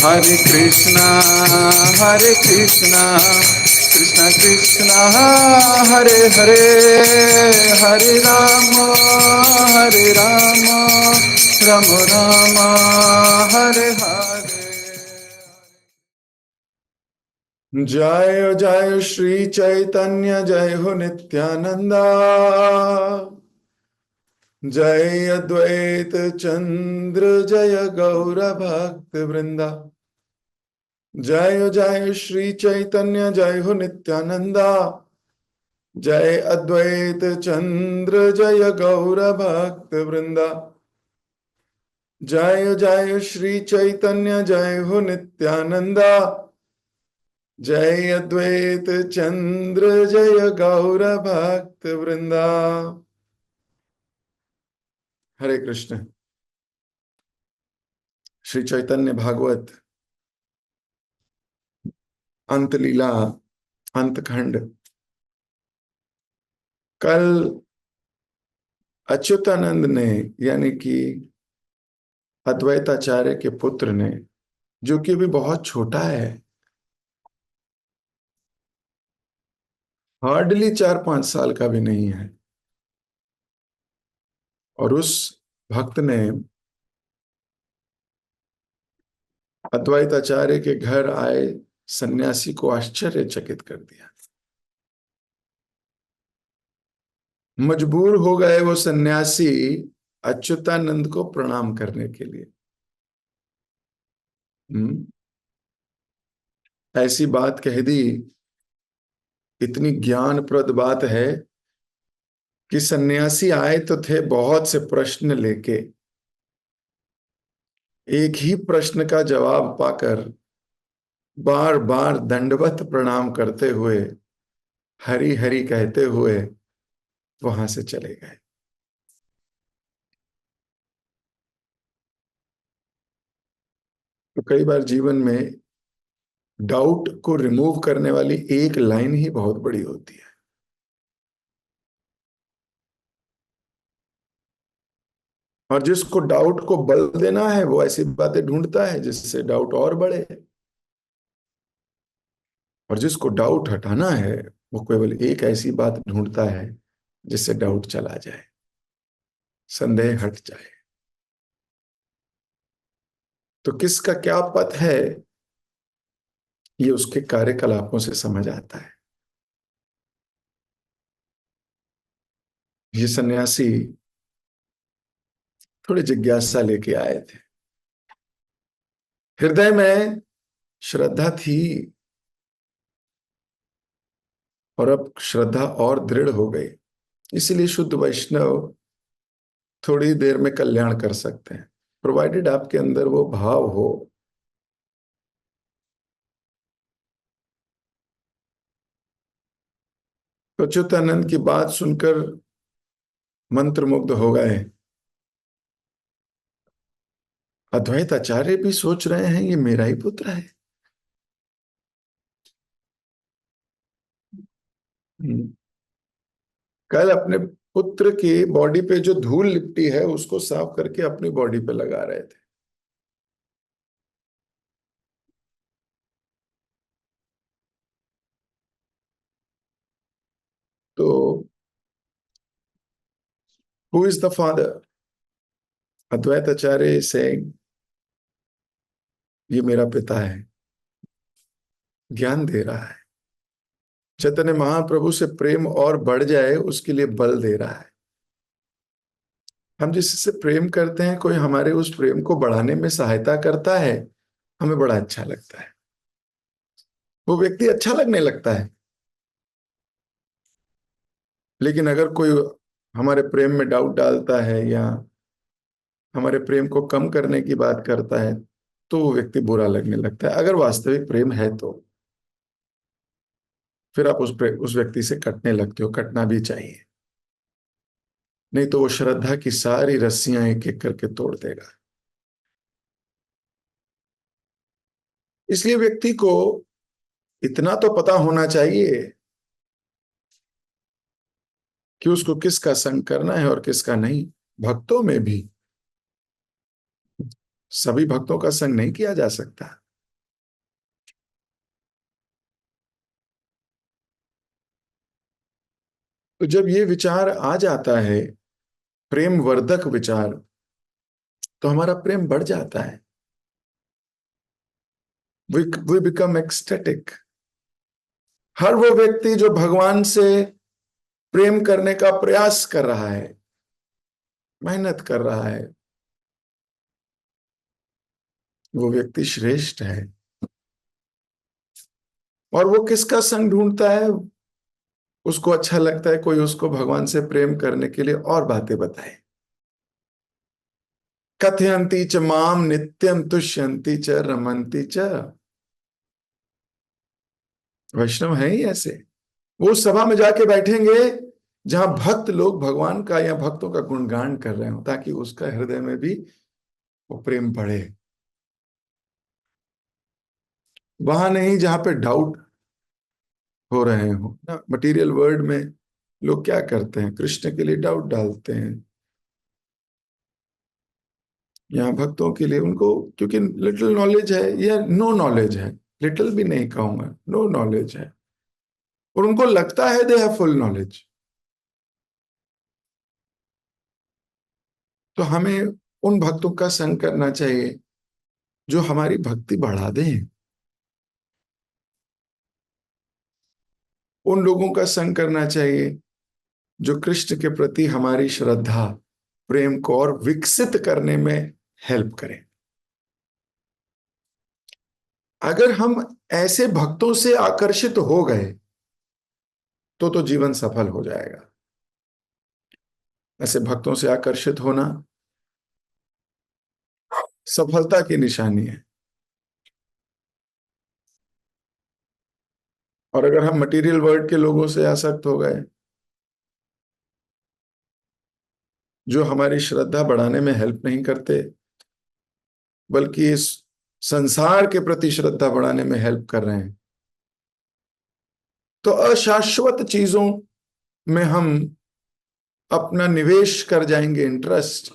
Hare Krishna, Hare Krishna, Krishna Krishna, Hare Hare, Hare Rama, Hare Rama, Rama Rama, Hare Hare. जय जय श्री चैतन्य, जय हो नित्यानंदा, जय अद्वैत चंद्र, जय गौर भक्त वृंदा। जय जय श्री चैतन्य, जय हो नित्यानंदा, जय अद्वैत चंद्र, जय गौर भक्त वृंदा। जय जय श्री चैतन्य, जय हो नित्यानंदा, जय अद्वैत चंद्र, जय गौर भक्त वृंदा। हरे कृष्ण। श्री चैतन्य भागवत अंत लीला अंतखंड। कल अच्युतानंद ने, यानी कि अद्वैताचार्य के पुत्र ने, जो कि अभी बहुत छोटा है, हार्डली 4-5 साल का भी नहीं है, और उस भक्त ने अद्वैताचार्य के घर आए सन्यासी को आश्चर्यचकित कर दिया। मजबूर हो गए वो सन्यासी अच्युतानंद को प्रणाम करने के लिए। ऐसी बात कह दी, इतनी ज्ञानप्रद बात है कि सन्यासी आए तो थे बहुत से प्रश्न लेके, एक ही प्रश्न का जवाब पाकर बार बार दंडवत प्रणाम करते हुए, हरि हरि कहते हुए वहां से चले गए। तो कई बार जीवन में डाउट को रिमूव करने वाली एक लाइन ही बहुत बड़ी होती है। और जिसको डाउट को बल देना है वो ऐसी बातें ढूंढता है जिससे डाउट और बढ़े, और जिसको डाउट हटाना है वो केवल एक ऐसी बात ढूंढता है जिससे डाउट चला जाए, संदेह हट जाए। तो किसका क्या पथ है ये उसके कार्यकलापों से समझ आता है। ये सन्यासी थोड़ी जिज्ञासा लेके आए थे, हृदय में श्रद्धा थी, और अब श्रद्धा और दृढ़ हो गई। इसीलिए शुद्ध वैष्णव थोड़ी देर में कल्याण कर सकते हैं, प्रोवाइडेड आपके अंदर वो भाव हो। तो अच्युतानंद की बात सुनकर मंत्रमुग्ध हो गए। अद्वैत आचार्य भी सोच रहे हैं ये मेरा ही पुत्र है। कल अपने पुत्र की बॉडी पे जो धूल लिपटी है उसको साफ करके अपनी बॉडी पे लगा रहे थे। तो who is the father? Advaita Acharya saying, ये मेरा पिता है, ज्ञान दे रहा है। चैतन्य महाप्रभु से प्रेम और बढ़ जाए उसके लिए बल दे रहा है। हम जिससे प्रेम करते हैं, कोई हमारे उस प्रेम को बढ़ाने में सहायता करता है, हमें बड़ा अच्छा लगता है, वो व्यक्ति अच्छा लगने लगता है। लेकिन अगर कोई हमारे प्रेम में डाउट डालता है या हमारे प्रेम को कम करने की बात करता है, तो वो व्यक्ति बुरा लगने लगता है। अगर वास्तविक प्रेम है तो फिर आप उस व्यक्ति से कटने लगते हो, कटना भी चाहिए, नहीं तो वो श्रद्धा की सारी रस्सियां एक एक करके तोड़ देगा। इसलिए व्यक्ति को इतना तो पता होना चाहिए कि उसको किसका संग करना है और किसका नहीं। भक्तों में भी सभी भक्तों का संग नहीं किया जा सकता। तो जब ये विचार आ जाता है, प्रेम वर्धक विचार, तो हमारा प्रेम बढ़ जाता है। We become ecstatic. हर वो व्यक्ति जो भगवान से प्रेम करने का प्रयास कर रहा है, मेहनत कर रहा है, वो व्यक्ति श्रेष्ठ है। और वो किसका संग ढूंढता है? उसको अच्छा लगता है कोई उसको भगवान से प्रेम करने के लिए और बातें बताए। कथयंती च माम नित्यम तुष्यंती च रमंती च। वैष्णव है ही ऐसे। वो उस सभा में जाके बैठेंगे जहां भक्त लोग भगवान का या भक्तों का गुणगान कर रहे हो, ताकि उसका हृदय में भी वो प्रेम बढ़े। वहां नहीं जहां पे डाउट हो रहे हो ना। मटेरियल वर्ल्ड में लोग क्या करते हैं? कृष्ण के लिए डाउट डालते हैं। यहाँ भक्तों के लिए उनको, क्योंकि लिटिल नॉलेज है या नो नॉलेज है, लिटिल भी नहीं कहूंगा, नो नॉलेज है, और उनको लगता है दे हैव फुल नॉलेज। तो हमें उन भक्तों का संग करना चाहिए जो हमारी भक्ति बढ़ा दें। उन लोगों का संग करना चाहिए जो कृष्ण के प्रति हमारी श्रद्धा, प्रेम को और विकसित करने में हेल्प करें। अगर हम ऐसे भक्तों से आकर्षित हो गए तो जीवन सफल हो जाएगा। ऐसे भक्तों से आकर्षित होना सफलता की निशानी है। और अगर हम मटेरियल वर्ल्ड के लोगों से आसक्त हो गए जो हमारी श्रद्धा बढ़ाने में हेल्प नहीं करते, बल्कि इस संसार के प्रति श्रद्धा बढ़ाने में हेल्प कर रहे हैं, तो अशाश्वत चीजों में हम अपना निवेश कर जाएंगे, इंटरेस्ट,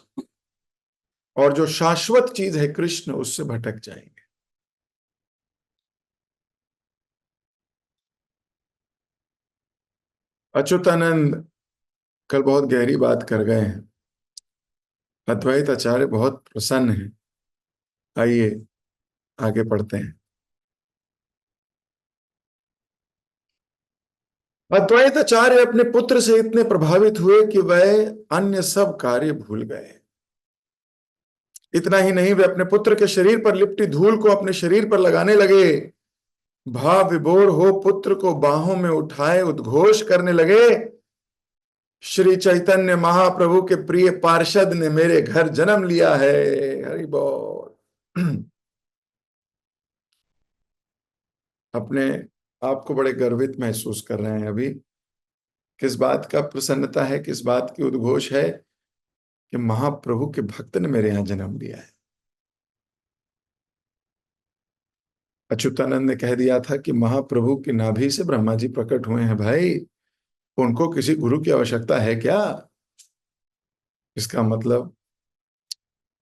और जो शाश्वत चीज है कृष्ण, उससे भटक जाएंगे। अच्युतानंद कल बहुत गहरी बात कर गए हैं। अद्वैत आचार्य बहुत प्रसन्न है। आइए आगे पढ़ते हैं। अद्वैत आचार्य अपने पुत्र से इतने प्रभावित हुए कि वह अन्य सब कार्य भूल गए। इतना ही नहीं, वे अपने पुत्र के शरीर पर लिपटी धूल को अपने शरीर पर लगाने लगे। भाव विभोर हो पुत्र को बाहों में उठाए उद्घोष करने लगे, श्री चैतन्य महाप्रभु के प्रिय पार्षद ने मेरे घर जन्म लिया है। हरि बोल। अपने आप को बड़े गर्वित महसूस कर रहे हैं अभी। किस बात का प्रसन्नता है, किस बात की उद्घोष है? कि महाप्रभु के भक्त ने मेरे यहां जन्म लिया है। अच्युतानंद ने कह दिया था कि महाप्रभु की नाभि से ब्रह्मा जी प्रकट हुए हैं भाई, उनको किसी गुरु की आवश्यकता है क्या? इसका मतलब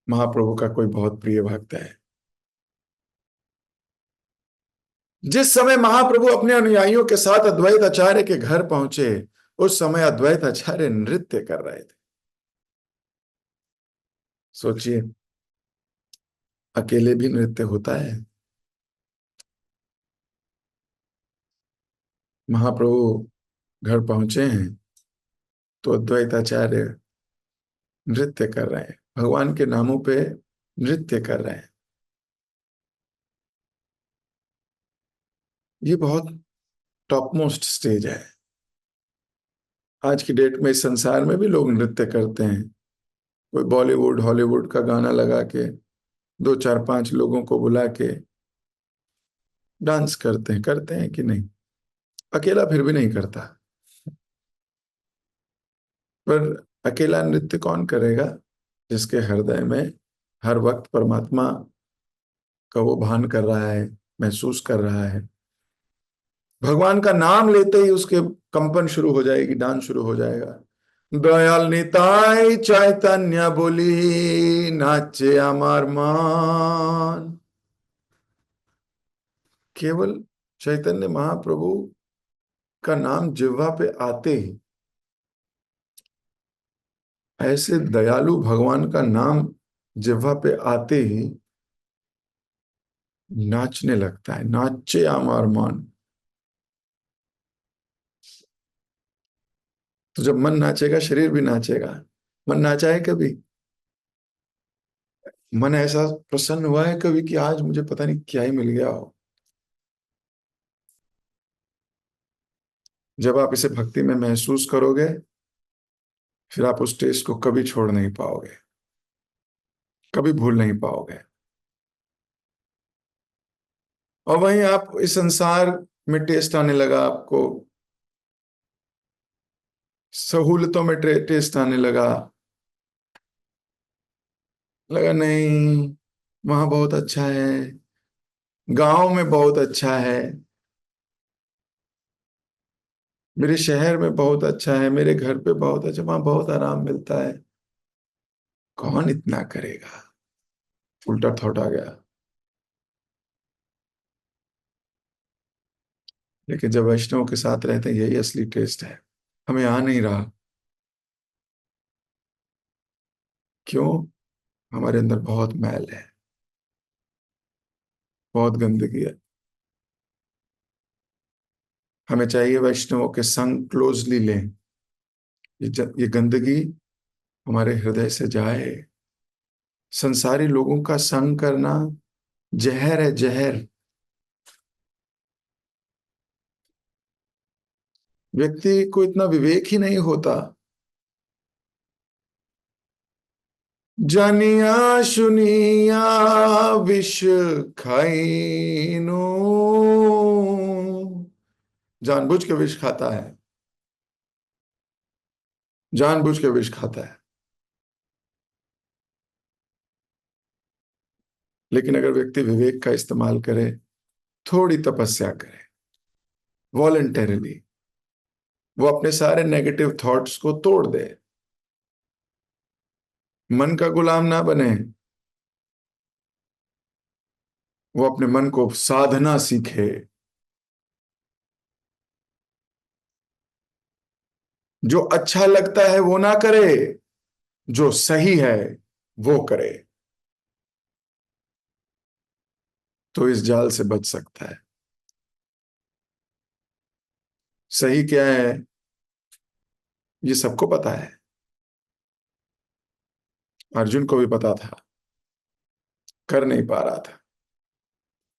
महाप्रभु का कोई बहुत प्रिय भक्त है। जिस समय महाप्रभु अपने अनुयायियों के साथ अद्वैत आचार्य के घर पहुंचे, उस समय अद्वैत आचार्य नृत्य कर रहे थे। सोचिए, अकेले भी नृत्य होता है। महाप्रभु घर पहुंचे हैं तो अद्वैत आचार्य नृत्य कर रहे हैं, भगवान के नामों पे नृत्य कर रहे हैं। ये बहुत टॉप मोस्ट स्टेज है। आज की डेट में इस संसार में भी लोग नृत्य करते हैं। कोई बॉलीवुड हॉलीवुड का गाना लगा के दो चार पांच लोगों को बुला के डांस करते हैं कि नहीं? अकेला फिर भी नहीं करता। पर अकेला नृत्य कौन करेगा? जिसके हृदय में हर वक्त परमात्मा का वो भान कर रहा है, महसूस कर रहा है। भगवान का नाम लेते ही उसके कंपन शुरू हो जाएगी, डांस शुरू हो जाएगा। दयाल निताय चैतन्य बोली नाचे अमर मान। केवल चैतन्य महाप्रभु का नाम जिह्वा पे आते ही ऐसे दयालु भगवान का नाम जिह्वा पे आते ही नाचने लगता है, नाचे आमार मान। तो जब मन नाचेगा शरीर भी नाचेगा। मन नाचा है कभी? मन ऐसा प्रसन्न हुआ है कभी कि आज मुझे पता नहीं क्या ही मिल गया हो? जब आप इसे भक्ति में महसूस करोगे, फिर आप उस टेस्ट को कभी छोड़ नहीं पाओगे, कभी भूल नहीं पाओगे। और वहीं आप इस संसार में टेस्ट आने लगा आपको, सहूलतों में टेस्ट आने लगा। लगा नहीं, वहां बहुत अच्छा है, गांव में बहुत अच्छा है, मेरे शहर में बहुत अच्छा है, मेरे घर पे बहुत अच्छा, वहां बहुत आराम मिलता है। कौन इतना करेगा? उल्टा थॉट आ गया। लेकिन जब वैष्णव के साथ रहते हैं, यही असली टेस्ट है। हमें आ नहीं रहा। क्यों? हमारे अंदर बहुत मैल है, बहुत गंदगी है। हमें चाहिए वैष्णवों के संग क्लोजली लें, ये गंदगी हमारे हृदय से जाए। संसारी लोगों का संग करना जहर है, जहर। व्यक्ति को इतना विवेक ही नहीं होता। जानिया सुनिया विष खाइनो, जानबूझ के विष खाता है, जानबूझ के विष खाता है। लेकिन अगर व्यक्ति विवेक का इस्तेमाल करे, थोड़ी तपस्या करे, वॉलंटरीली, वो अपने सारे नेगेटिव थॉट्स को तोड़ दे, मन का गुलाम ना बने, वो अपने मन को साधना सीखे। जो अच्छा लगता है वो ना करे, जो सही है वो करे, तो इस जाल से बच सकता है। सही क्या है ये सबको पता है। अर्जुन को भी पता था, कर नहीं पा रहा था।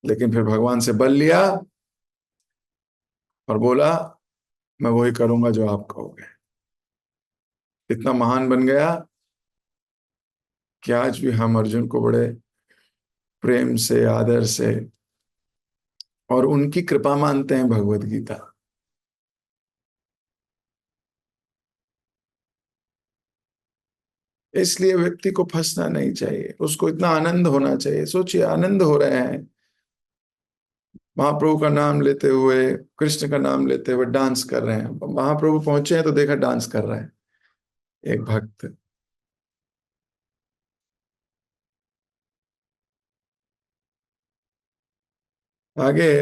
लेकिन फिर भगवान से बल लिया और बोला, मैं वही करूंगा जो आप कहोगे। इतना महान बन गया कि आज भी हम अर्जुन को बड़े प्रेम से, आदर से और उनकी कृपा मानते हैं। भगवत गीता। इसलिए व्यक्ति को फंसना नहीं चाहिए, उसको इतना आनंद होना चाहिए। सोचिए, आनंद हो रहे हैं महाप्रभु का नाम लेते हुए, कृष्ण का नाम लेते हुए डांस कर रहे हैं। महाप्रभु पहुंचे हैं तो देखा डांस कर रहा है एक भक्त। आगे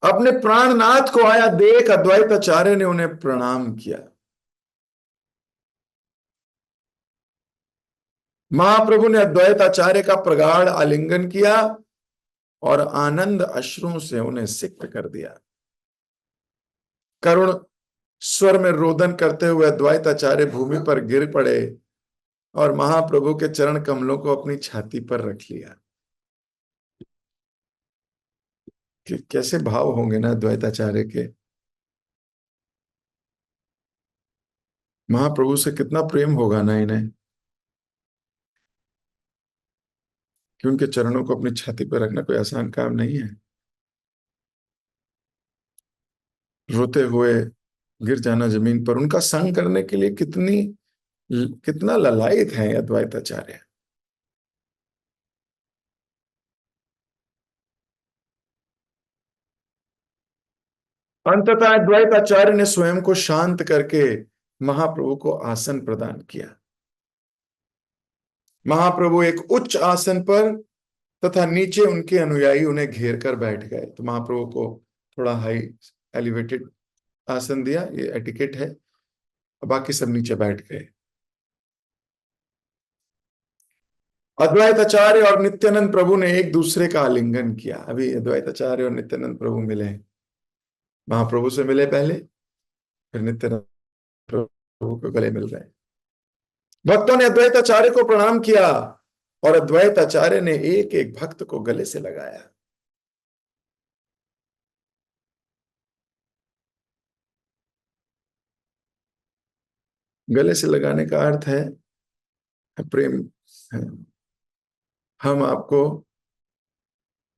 अपने प्राणनाथ को आया देख, अद्वैत आचार्य ने उन्हें प्रणाम किया। महाप्रभु ने अद्वैत आचार्य का प्रगाढ़ आलिंगन किया और आनंद अश्रुओं से उन्हें सिक्त कर दिया। करुण स्वर में रोदन करते हुए अद्वैत आचार्य भूमि पर गिर पड़े और महाप्रभु के चरण कमलों को अपनी छाती पर रख लिया। कि कैसे भाव होंगे ना द्वैताचार्य के। महाप्रभु से कितना प्रेम होगा ना इन्हें, कि उनके चरणों को अपनी छाती पर रखना कोई आसान काम नहीं है। रोते हुए गिर जाना जमीन पर, उनका संग करने के लिए कितना ललायत है अद्वैताचार्य। अंततः अद्वैताचार्य ने स्वयं को शांत करके महाप्रभु को आसन प्रदान किया। महाप्रभु एक उच्च आसन पर तथा नीचे उनके अनुयायी उन्हें घेर कर बैठ गए। तो महाप्रभु को थोड़ा हाई एलिवेटेड आसन दिया, ये एटिकेट है। बाकी सब नीचे बैठ गए। अद्वैताचार्य और नित्यानंद प्रभु ने एक दूसरे का आलिंगन किया। अभी अद्वैताचार्य और नित्यानंद प्रभु मिले, महाप्रभु से मिले पहले, फिर नित्यानंद प्रभु को गले मिल गए। भक्तों ने अद्वैताचार्य को प्रणाम किया और अद्वैताचार्य ने एक एक भक्त को गले से लगाया। गले से लगाने का अर्थ है प्रेम है। हम आपको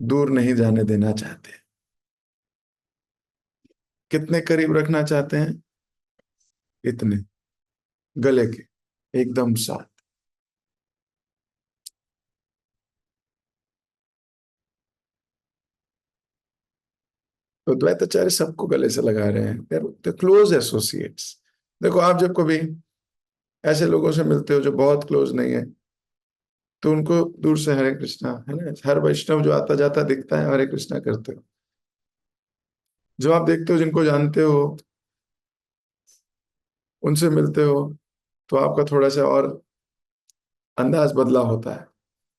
दूर नहीं जाने देना चाहते, कितने करीब रखना चाहते हैं, इतने, गले के एकदम साथ। तो द्वैताचार्य सबको गले से लगा रहे हैं, द क्लोज एसोसिएट्स। देखो, आप जब कभी ऐसे लोगों से मिलते हो जो बहुत क्लोज नहीं है, तो उनको दूर से हरे कृष्णा, है ना, हर वैष्णव जो आता जाता दिखता है हरे कृष्णा करते हो। जो आप देखते हो, जिनको जानते हो, उनसे मिलते हो, तो आपका थोड़ा सा और अंदाज बदला होता है।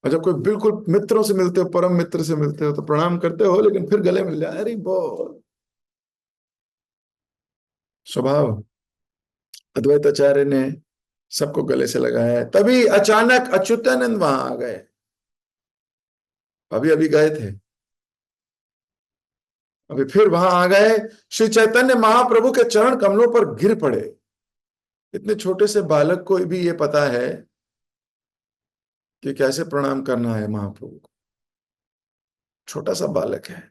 और जब कोई बिल्कुल मित्रों से मिलते हो, परम मित्र से मिलते हो, तो प्रणाम करते हो लेकिन फिर गले मिल जाए, अरे बहुत स्वभाव। अद्वैताचार्य ने सबको गले से लगाया है। तभी अचानक अच्युतानंद वहां आ गए। अभी अभी गए थे, अभी फिर वहां आ गए। श्री चैतन्य महाप्रभु के चरण कमलों पर गिर पड़े। इतने छोटे से बालक को भी ये पता है कि कैसे प्रणाम करना है महाप्रभु को। छोटा सा बालक है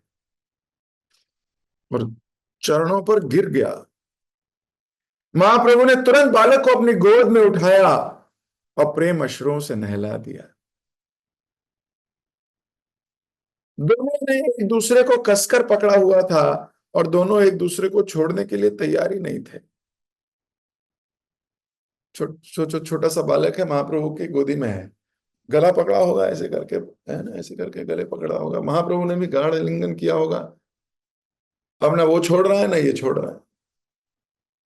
और चरणों पर गिर गया। महाप्रभु ने तुरंत बालक को अपनी गोद में उठाया और प्रेम अश्रुओं से नहला दिया। दोनों ने एक दूसरे को कसकर पकड़ा हुआ था और दोनों एक दूसरे को छोड़ने के लिए तैयार ही नहीं थे। सोचो, छोटा सा बालक है, महाप्रभु की गोदी में है, गला पकड़ा होगा ऐसे करके, है ना, ऐसे करके गले पकड़ा होगा। महाप्रभु ने भी गाढ़ आलिंगन किया होगा। अब ना वो छोड़ रहा है ना ये छोड़ रहा है,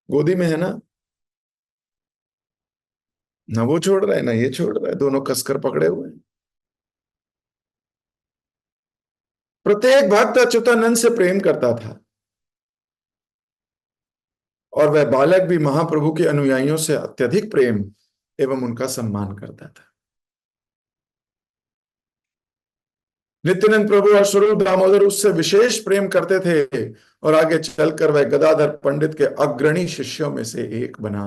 गोदी में है ना, ना वो छोड़ रहा है ना ये छोड़ रहा है, दोनों कसकर पकड़े हुए हैं। प्रत्येक भक्त अच्युतानंद से प्रेम करता था और वह बालक भी महाप्रभु के अनुयायियों से अत्यधिक प्रेम एवं उनका सम्मान करता था। नित्यानंद प्रभु और स्वरूप दामोदर उससे विशेष प्रेम करते थे और आगे चलकर वह गदाधर पंडित के अग्रणी शिष्यों में से एक बना।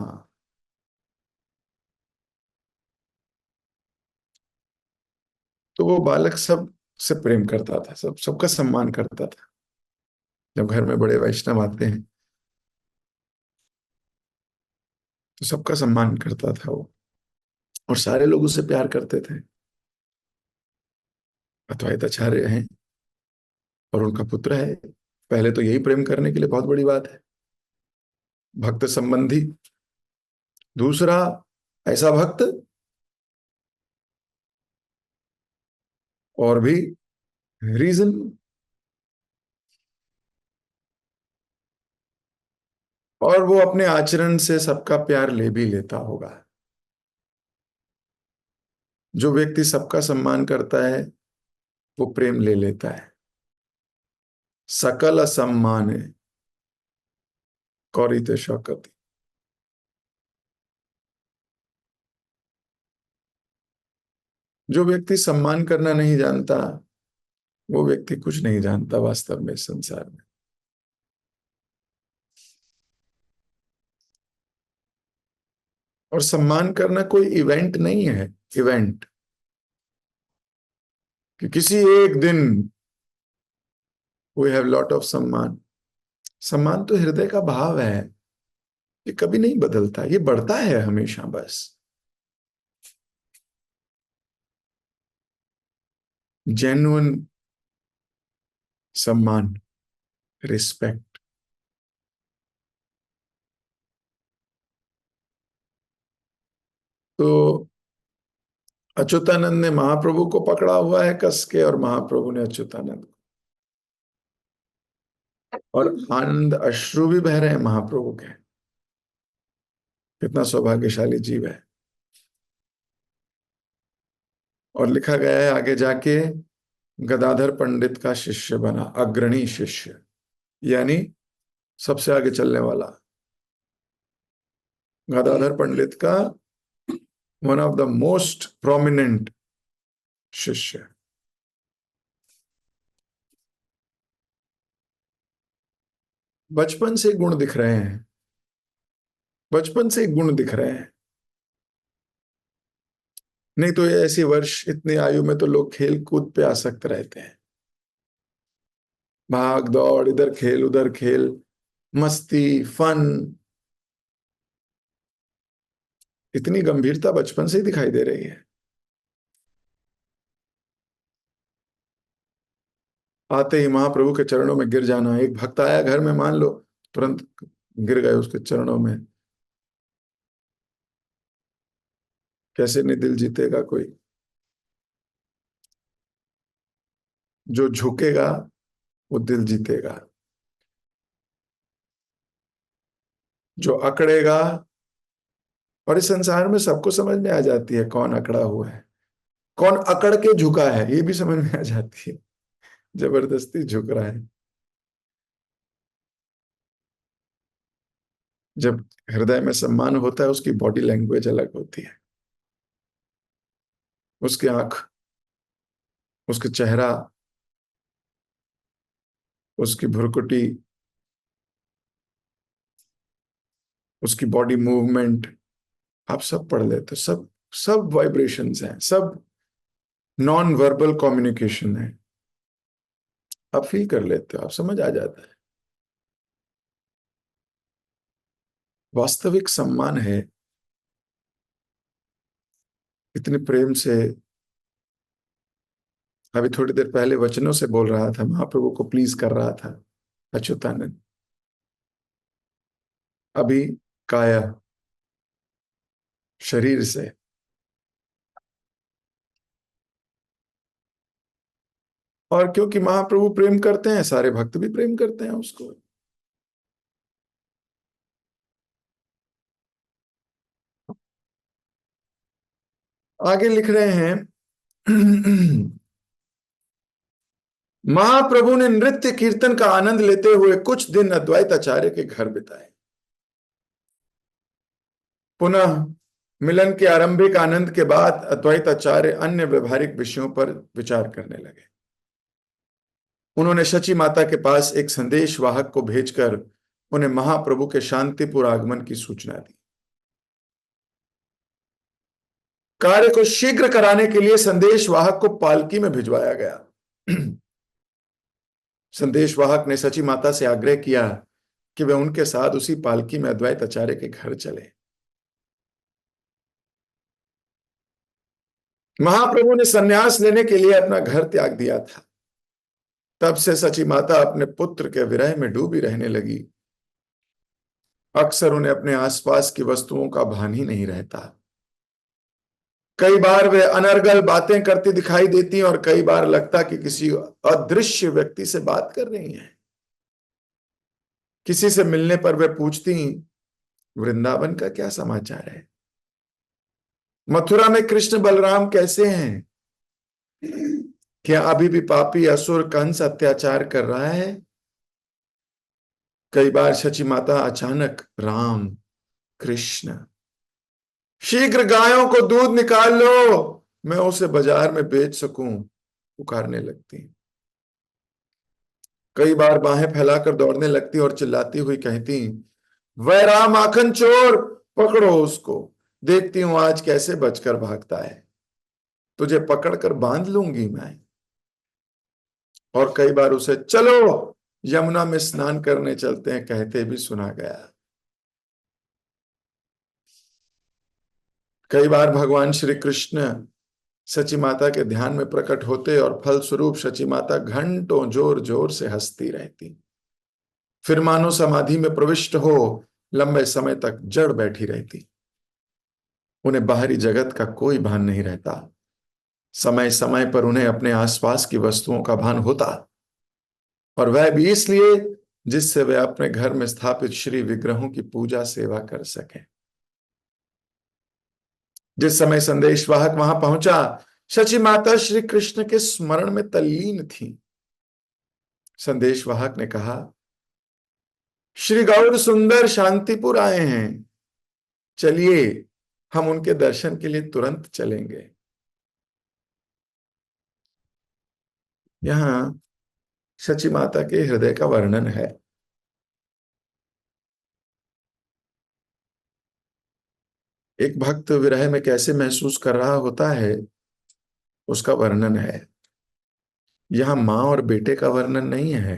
तो वो बालक सब से प्रेम करता था, सबका सम्मान करता था। जब घर में बड़े वैष्णव आते हैं तो सबका सम्मान करता था वो, और सारे लोग उससे प्यार करते थे। अद्वैताचार्य हैं और उनका पुत्र है, पहले तो यही प्रेम करने के लिए बहुत बड़ी बात है, भक्त संबंधी। दूसरा, ऐसा भक्त और भी रीजन। और वो अपने आचरण से सबका प्यार ले भी लेता होगा। जो व्यक्ति सबका सम्मान करता है वो प्रेम ले लेता है। सकल सम्मान कौरिते शौकत। जो व्यक्ति सम्मान करना नहीं जानता, वो व्यक्ति कुछ नहीं जानता वास्तव में संसार में। और सम्मान करना कोई इवेंट नहीं है, इवेंट कि किसी एक दिन वी हैव लॉट ऑफ सम्मान। सम्मान तो हृदय का भाव है, ये कभी नहीं बदलता, ये बढ़ता है हमेशा बस। जेन्युइन सम्मान, रिस्पेक्ट। तो अच्युतानंद ने महाप्रभु को पकड़ा हुआ है कस के, और महाप्रभु ने अच्युतानंद को। और आनंद अश्रु भी बह रहे हैं महाप्रभु के। कितना सौभाग्यशाली जीव है। और लिखा गया है आगे जाके, गदाधर पंडित का शिष्य बना, अग्रणी शिष्य, यानी सबसे आगे चलने वाला। गदाधर पंडित का one of the most prominent शिष्य। बचपन से गुण दिख रहे हैं, बचपन से गुण दिख रहे हैं। नहीं तो ये ऐसी वर्ष, इतनी आयु में तो लोग खेल कूद पे आसक्त रहते हैं, भाग दौड़, इधर खेल उधर खेल, मस्ती, फन। इतनी गंभीरता बचपन से ही दिखाई दे रही है। आते ही महाप्रभु के चरणों में गिर जाना। एक भक्त आया घर में, मान लो, तुरंत गिर गए उसके चरणों में। कैसे नहीं दिल जीतेगा कोई। जो झुकेगा वो दिल जीतेगा, जो अकड़ेगा। और इस संसार में सबको समझ में आ जाती है कौन अकड़ा हुआ है, कौन अकड़ के झुका है, ये भी समझ में आ जाती है। जबरदस्ती झुक रहा है। जब हृदय में सम्मान होता है, उसकी बॉडी लैंग्वेज अलग होती है। उसकी आंख, उसका चेहरा, उसकी भुरकुटी, उसकी बॉडी मूवमेंट, आप सब पढ़ लेते हो। सब सब वाइब्रेशंस हैं, सब नॉन वर्बल कम्युनिकेशन है। आप फील कर लेते हो, आप समझ आ जाता है। वास्तविक सम्मान है। इतने प्रेम से, अभी थोड़ी देर पहले वचनों से बोल रहा था, महाप्रभु को प्लीज कर रहा था अच्युतानंद। अभी काया, शरीर से। और क्योंकि महाप्रभु प्रेम करते हैं, सारे भक्त भी प्रेम करते हैं उसको। आगे लिख रहे हैं महाप्रभु ने नृत्य कीर्तन का आनंद लेते हुए कुछ दिन अद्वैत आचार्य के घर बिताए। पुनः मिलन के आरंभिक आनंद के बाद अद्वैत आचार्य अन्य व्यवहारिक विषयों पर विचार करने लगे। उन्होंने शची माता के पास एक संदेश वाहक को भेजकर उन्हें महाप्रभु के शांतिपूर्ण आगमन की सूचना दी। कार्य को शीघ्र कराने के लिए संदेश वाहक को पालकी में भिजवाया गया। संदेश वाहक ने सची माता से आग्रह किया कि वे उनके साथ उसी पालकी में अद्वैत आचार्य के घर चले। महाप्रभु ने संन्यास लेने के लिए अपना घर त्याग दिया था। तब से सची माता अपने पुत्र के विरह में डूबी रहने लगी। अक्सर उन्हें अपने आसपास की वस्तुओं का भान ही नहीं रहता। कई बार वे अनर्गल बातें करती दिखाई देती और कई बार लगता कि किसी अदृश्य व्यक्ति से बात कर रही हैं। किसी से मिलने पर वे पूछती, वृंदावन का क्या समाचार है? मथुरा में कृष्ण बलराम कैसे हैं? क्या अभी भी पापी असुर कंस अत्याचार कर रहा है? कई बार शची माता अचानक, राम, कृष्ण, शीघ्र गायों को दूध निकाल लो, मैं उसे बाजार में बेच सकूं, पुकारने लगती। कई बार बाहें फैलाकर दौड़ने लगती और चिल्लाती हुई कहती, वह राम माखन चोर, पकड़ो उसको, देखती हूं आज कैसे बचकर भागता है, तुझे पकड़कर बांध लूंगी मैं। और कई बार उसे चलो यमुना में स्नान करने चलते हैं कहते भी सुना गया। कई बार भगवान श्री कृष्ण सची माता के ध्यान में प्रकट होते और फलस्वरूप सची माता घंटों जोर जोर से हंसती रहती। फिर मानो समाधि में प्रविष्ट हो लंबे समय तक जड़ बैठी रहती। उन्हें बाहरी जगत का कोई भान नहीं रहता। समय समय पर उन्हें अपने आसपास की वस्तुओं का भान होता, और वह भी इसलिए जिससे वे अपने घर में स्थापित श्री विग्रहों की पूजा सेवा कर सकें। जिस समय संदेशवाहक वहां पहुंचा, शची माता श्री कृष्ण के स्मरण में तल्लीन थी। संदेशवाहक ने कहा, श्री गौर सुंदर शांतिपुर आए हैं, चलिए हम उनके दर्शन के लिए तुरंत चलेंगे। यहां शची माता के हृदय का वर्णन है। एक भक्त विरह में कैसे महसूस कर रहा होता है, उसका वर्णन है। यहां मां और बेटे का वर्णन नहीं है,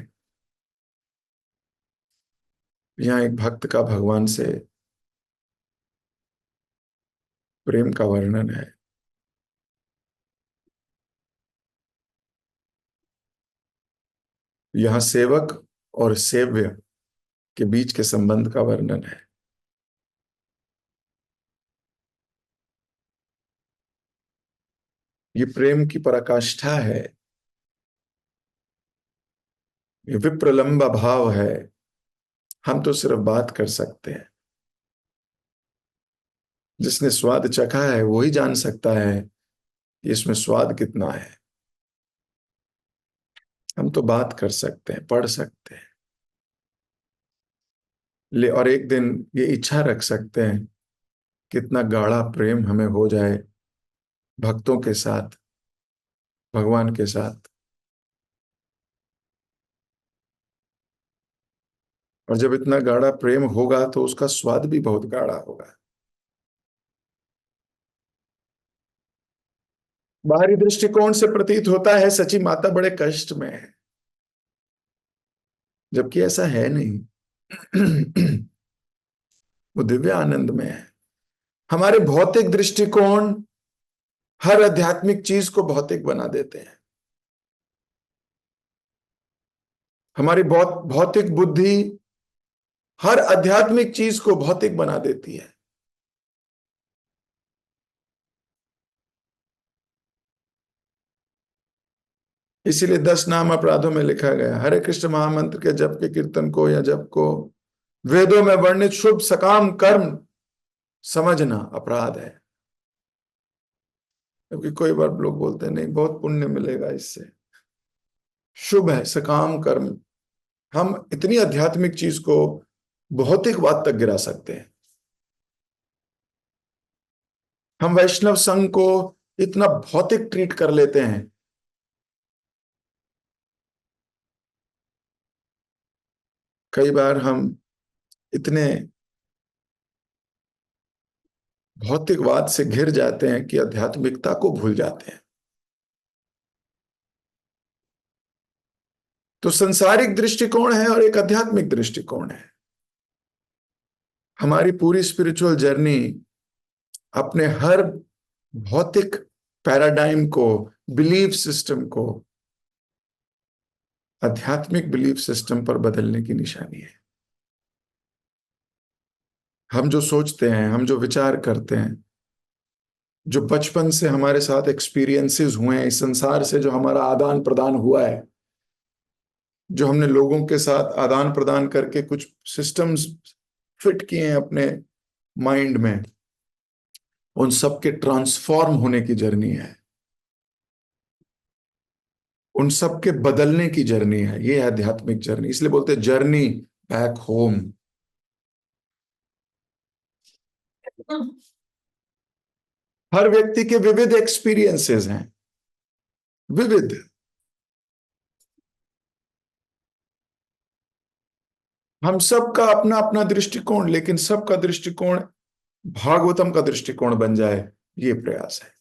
यहां एक भक्त का भगवान से प्रेम का वर्णन है। यहां सेवक और सेव्य के बीच के संबंध का वर्णन है। ये प्रेम की पराकाष्ठा है, ये विप्रलंब भाव है। हम तो सिर्फ बात कर सकते हैं, जिसने स्वाद चखा है वही जान सकता है कि इसमें स्वाद कितना है। हम तो बात कर सकते हैं, पढ़ सकते हैं, ले और एक दिन ये इच्छा रख सकते हैं कितना गाढ़ा प्रेम हमें हो जाए भक्तों के साथ, भगवान के साथ। और जब इतना गाढ़ा प्रेम होगा तो उसका स्वाद भी बहुत गाढ़ा होगा। बाहरी दृष्टिकोण से प्रतीत होता है सची माता बड़े कष्ट में है, जबकि ऐसा है नहीं। वो दिव्य आनंद में है। हमारे भौतिक दृष्टिकोण हर आध्यात्मिक चीज को भौतिक बना देते हैं। हमारी भौतिक बुद्धि हर आध्यात्मिक चीज को भौतिक बना देती है। इसीलिए 10 नाम अपराधों में लिखा गया, हरे कृष्ण महामंत्र के जप के कीर्तन को या जप को वेदों में वर्णित शुभ सकाम कर्म समझना अपराध है। क्योंकि कोई बार लोग बोलते हैं नहीं बहुत पुण्य मिलेगा इससे। शुभ है सकाम कर्म। हम इतनी आध्यात्मिक चीज को भौतिकवाद तक गिरा सकते हैं। हम वैष्णव संघ को इतना भौतिक ट्रीट कर लेते हैं। कई बार हम इतने भौतिकवाद से घिर जाते हैं कि आध्यात्मिकता को भूल जाते हैं। तो संसारिक दृष्टिकोण है और एक आध्यात्मिक दृष्टिकोण है। हमारी पूरी स्पिरिचुअल जर्नी अपने हर भौतिक पैराडाइम को, बिलीफ सिस्टम को आध्यात्मिक बिलीफ सिस्टम पर बदलने की निशानी है। हम जो सोचते हैं, हम जो विचार करते हैं, जो बचपन से हमारे साथ एक्सपीरियंसेस हुए हैं, इस संसार से जो हमारा आदान प्रदान हुआ है, जो हमने लोगों के साथ आदान प्रदान करके कुछ सिस्टम्स फिट किए हैं अपने माइंड में, उन सब के ट्रांसफॉर्म होने की जर्नी है, उन सब के बदलने की जर्नी है। ये है आध्यात्मिक जर्नी। इसलिए बोलते हैं जर्नी बैक होम। हर व्यक्ति के विविध एक्सपीरियंसेस हैं, विविध। हम सबका अपना अपना दृष्टिकोण, लेकिन सबका दृष्टिकोण भागवतम का दृष्टिकोण बन जाए, ये प्रयास है।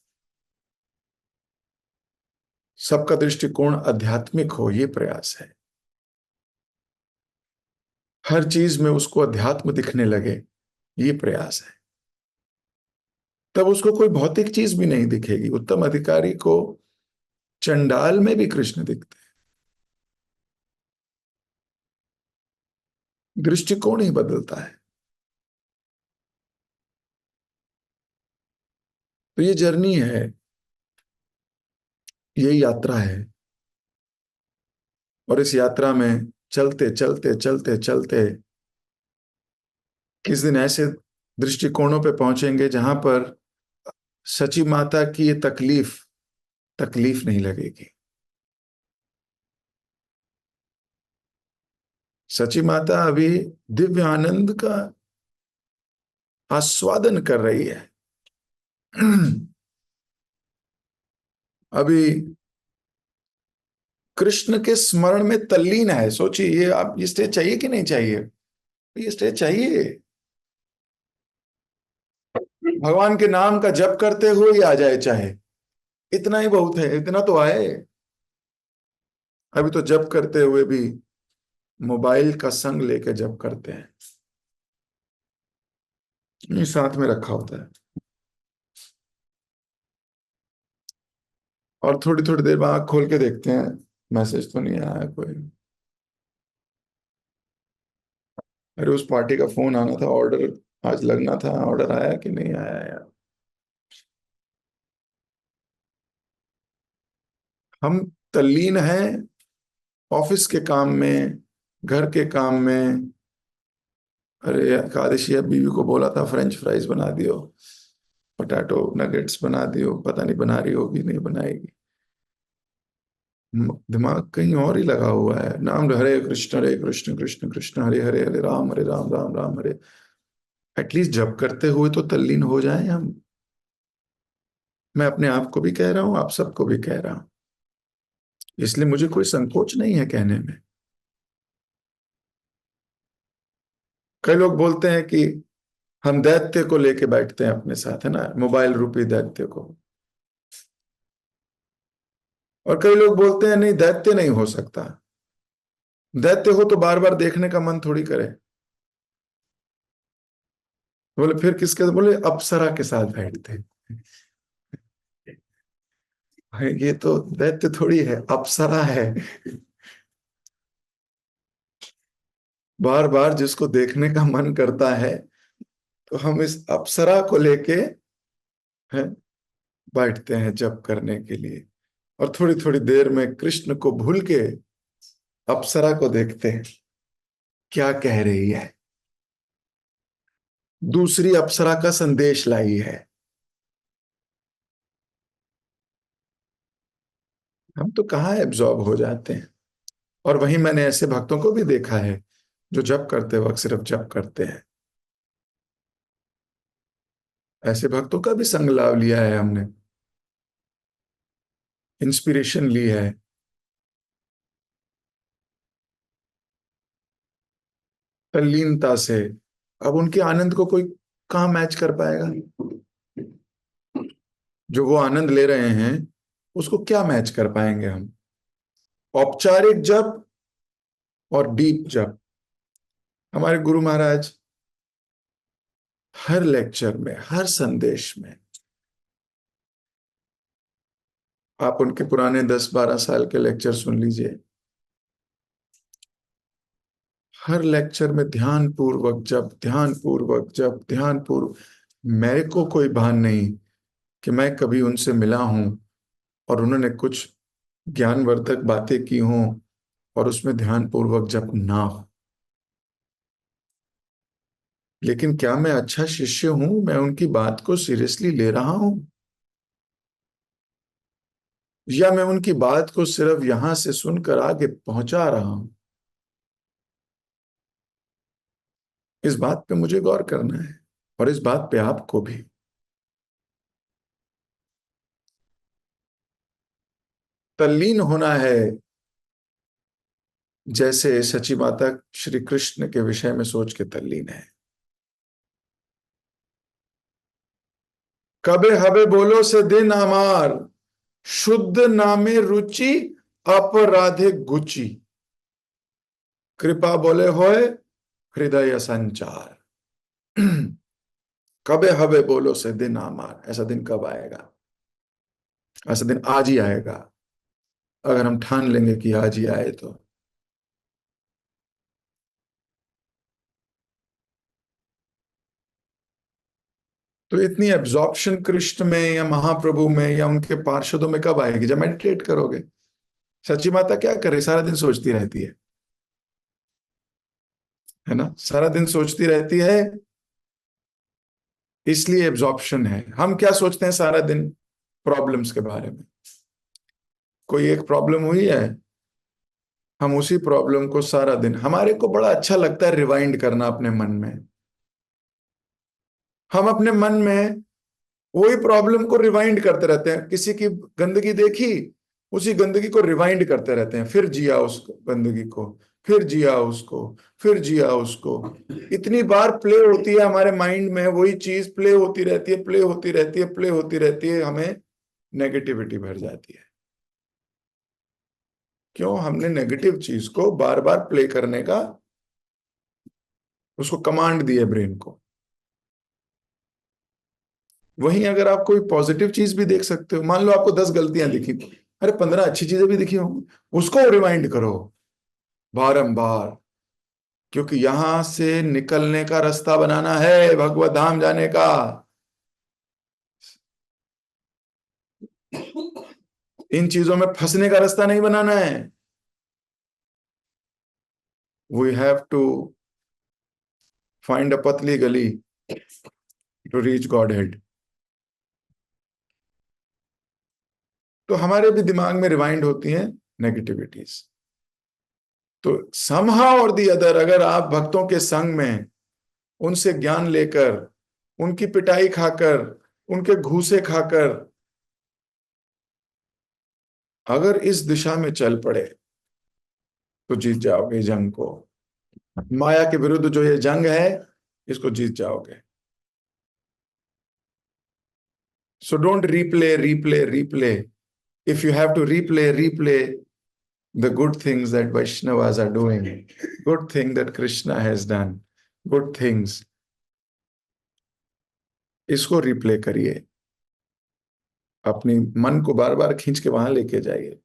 सबका दृष्टिकोण आध्यात्मिक हो, ये प्रयास है। हर चीज में उसको अध्यात्म दिखने लगे, ये प्रयास है। तब उसको कोई भौतिक चीज भी नहीं दिखेगी। उत्तम अधिकारी को चंडाल में भी कृष्ण दिखते हैं। दृष्टिकोण ही बदलता है। तो ये जर्नी है, ये यात्रा है। और इस यात्रा में चलते चलते चलते चलते किस दिन ऐसे दृष्टिकोणों पे पहुंचेंगे जहां पर सची माता की ये तकलीफ तकलीफ नहीं लगेगी। सची माता अभी दिव्य आनंद का आस्वादन कर रही है। अभी कृष्ण के स्मरण में तल्लीन है। सोचिए, ये आप ये स्टेज चाहिए कि नहीं चाहिए? ये स्टेज चाहिए। भगवान के नाम का जप करते हुए ही आ जाए, चाहे इतना ही बहुत है, इतना तो आए। अभी तो जप करते हुए भी मोबाइल का संग लेके जप करते हैं, ये साथ में रखा होता है। और थोड़ी थोड़ी देर बाद आंख खोल के देखते हैं, मैसेज तो नहीं आया कोई। अरे उस पार्टी का फोन आना था, ऑर्डर आज लगना था, ऑर्डर आया कि नहीं आया यार। हम तल्लीन हैं ऑफिस के काम में, घर के काम में। अरे एकादशी अब बीवी को बोला था फ्रेंच फ्राइज बना दियो, पोटैटो नगेट्स बना दियो, पता नहीं बना रही होगी नहीं बनाएगी। दिमाग कहीं और ही लगा हुआ है। नाम हरे कृष्ण कृष्ण कृष्ण हरे हरे, हरे राम राम राम हरे। एटलीस्ट जब करते हुए तो तल्लीन हो जाएं हम। मैं अपने आप को भी कह रहा हूं, आप सबको भी कह रहा हूं, इसलिए मुझे कोई संकोच नहीं है कहने में। कई लोग बोलते हैं कि हम दैत्य को लेके बैठते हैं अपने साथ, है ना, मोबाइल रूपी दैत्य को। और कई लोग बोलते हैं नहीं, दैत्य नहीं हो सकता। दैत्य हो तो बार बार देखने का मन थोड़ी करे। बोले फिर किसके साथ? बोले अप्सरा के साथ बैठते हैं। भाई, ये तो दैत्य थोड़ी है, अप्सरा है। बार बार जिसको देखने का मन करता है, तो हम इस अप्सरा को लेके हैं बैठते हैं जप करने के लिए। और थोड़ी थोड़ी देर में कृष्ण को भूल के अप्सरा को देखते हैं, क्या कह रही है, दूसरी अप्सरा का संदेश लाई है। हम तो कहाँ एब्जॉर्ब हो जाते हैं। और वहीं मैंने ऐसे भक्तों को भी देखा है जो जप करते वक्त सिर्फ जप करते हैं। ऐसे भक्तों का भी संग लाभ लिया है हमने, इंस्पिरेशन ली है। तल्लीनता से। अब उनके आनंद को कोई कहाँ मैच कर पाएगा? जो वो आनंद ले रहे हैं उसको क्या मैच कर पाएंगे हम? औपचारिक जप और डीप जप। हमारे गुरु महाराज हर लेक्चर में, हर संदेश में, आप उनके पुराने 10-12 साल के लेक्चर सुन लीजिए, हर लेक्चर में ध्यान पूर्वक जप, ध्यान पूर्वक जप, ध्यान पूर्वक। मेरे को कोई भान नहीं कि मैं कभी उनसे मिला हूं और उन्होंने कुछ ज्ञानवर्धक बातें की हों और उसमें ध्यान पूर्वक जप ना हो। लेकिन क्या मैं अच्छा शिष्य हूं? मैं उनकी बात को सीरियसली ले रहा हूं, या मैं उनकी बात को सिर्फ यहां से सुनकर आगे पहुंचा रहा हूं? इस बात पे मुझे गौर करना है, और इस बात पे आपको भी। तल्लीन होना है, जैसे सची माता श्री कृष्ण के विषय में सोच के तल्लीन है। कबे हबे बोलो से दिन हमार, शुद्ध नामे रुचि, अपराधे गुचि, कृपा बोले होए हृदय संचार। कबे हबे बोलो से दिन हमार, ऐसा दिन कब आएगा? ऐसा दिन आज ही आएगा, अगर हम ठान लेंगे कि आज ही आए तो। तो इतनी एब्जॉर्प्शन कृष्ण में या महाप्रभु में या उनके पार्षदों में कब आएगी? जब मेडिटेट करोगे। सच्ची माता क्या करे, सारा दिन सोचती रहती है ना, सारा दिन सोचती रहती है। इसलिए एब्जॉर्प्शन है। हम क्या सोचते हैं सारा दिन प्रॉब्लम्स के बारे में। कोई एक प्रॉब्लम हुई है, हम उसी प्रॉब्लम को सारा दिन, हमारे को बड़ा अच्छा लगता है रिवाइंड करना अपने मन में। हम अपने मन में वही प्रॉब्लम को रिवाइंड करते रहते हैं। किसी की गंदगी देखी, उसी गंदगी को रिवाइंड करते रहते हैं, फिर जिया उस गंदगी को, फिर जिया उसको, फिर जिया उसको। इतनी बार प्ले होती है हमारे माइंड में, वही चीज प्ले होती रहती है, प्ले होती रहती है, प्ले होती रहती है, हमें नेगेटिविटी भर जाती है। क्यों? हमने नेगेटिव चीज को बार बार प्ले करने का उसको कमांड दिए ब्रेन को। वहीं अगर आप कोई पॉजिटिव चीज भी देख सकते हो, मान लो आपको 10 गलतियां दिखी, अरे 15 अच्छी चीजें भी दिखी होंगी, उसको रिमाइंड करो बारंबार। क्योंकि यहां से निकलने का रास्ता बनाना है, भगवत धाम जाने का। इन चीजों में फंसने का रास्ता नहीं बनाना है। We have to find a पतली गली टू रीच गॉड हेड। तो हमारे भी दिमाग में रिवाइंड होती हैं नेगेटिविटीज। तो समहाउ और दी अदर, अगर आप भक्तों के संग में, उनसे ज्ञान लेकर, उनकी पिटाई खाकर, उनके घूसे खाकर अगर इस दिशा में चल पड़े तो जीत जाओगे जंग को। माया के विरुद्ध जो ये जंग है, इसको जीत जाओगे। So don't replay, replay, replay. If you have to replay the good things that Vaishnavas are doing, good thing that Krishna has done, good things, इसको रिप्ले करिए। अपनी मन को बार बार खींच के वहां लेके जाइए।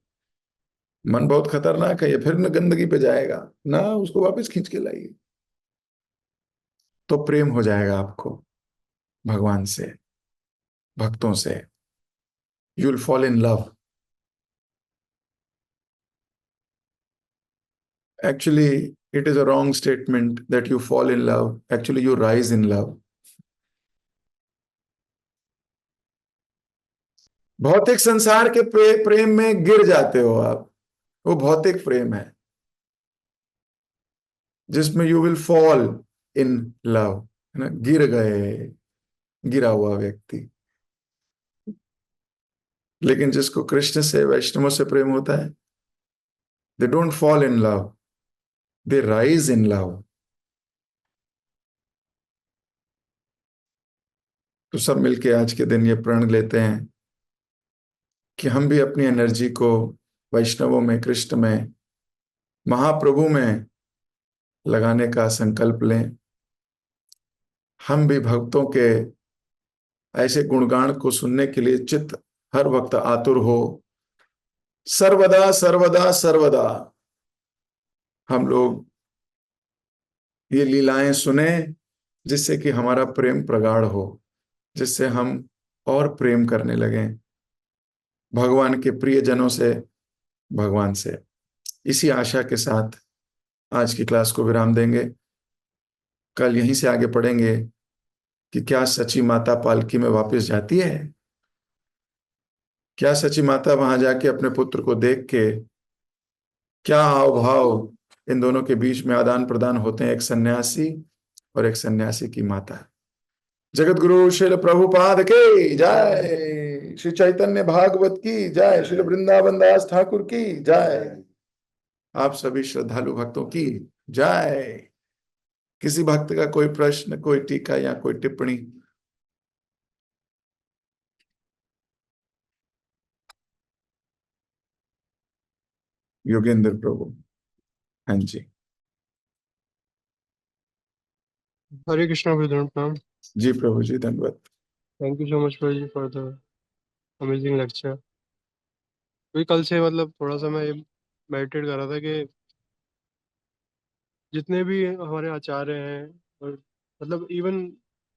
मन बहुत खतरनाक है, ये फिर न गंदगी पे जाएगा ना, उसको वापस खींच के लाइए। तो प्रेम हो जाएगा आपको भगवान से, भक्तों से। You will fall in love. Actually it is a wrong statement that you fall in love, actually you rise in love. भौतिक संसार के प्रेम में गिर जाते हो आप, वो भौतिक प्रेम है जिसमें you will fall in love, है ना, गिर गए, गिरा हुआ व्यक्ति। लेकिन जिसको कृष्ण से, वैष्णवों से प्रेम होता है, they don't fall in love, they rise in love. तो सब मिलके आज के दिन ये प्रण लेते हैं कि हम भी अपनी एनर्जी को वैष्णवों में, कृष्ण में, महाप्रभु में लगाने का संकल्प लें। हम भी भक्तों के ऐसे गुणगान को सुनने के लिए चित्त हर वक्त आतुर हो। सर्वदा सर्वदा सर्वदा हम लोग ये लीलाएं सुने, जिससे कि हमारा प्रेम प्रगाढ़ हो, जिससे हम और प्रेम करने लगें भगवान के प्रिय जनों से, भगवान से। इसी आशा के साथ आज की क्लास को विराम देंगे। कल यहीं से आगे पढ़ेंगे कि क्या सची माता पालकी में वापस जाती है, क्या सची माता वहां जाके अपने पुत्र को देख के, क्या हाव भाव इन दोनों के बीच में आदान प्रदान होते हैं, एक सन्यासी और एक सन्यासी की माता। जगत गुरु श्रील प्रभुपाद के जय, श्री चैतन्य भागवत की जय, श्री वृंदावन दास ठाकुर की जय, आप सभी श्रद्धालु भक्तों की जय। किसी भक्त का कोई प्रश्न, कोई टीका या कोई टिप्पणी? योगेंद्र प्रभु। हाँ जी। हरे कृष्णा ब्रदर, प्रणाम। जी प्रभु जी, धन्यवाद। Thank you so much for जी फॉर द अमेजिंग लेक्चर। क्योंकि कल से मतलब थोड़ा सा मैं मेडिटेट कर रहा था कि जितने भी हमारे आचार्य हैं, और मतलब इवन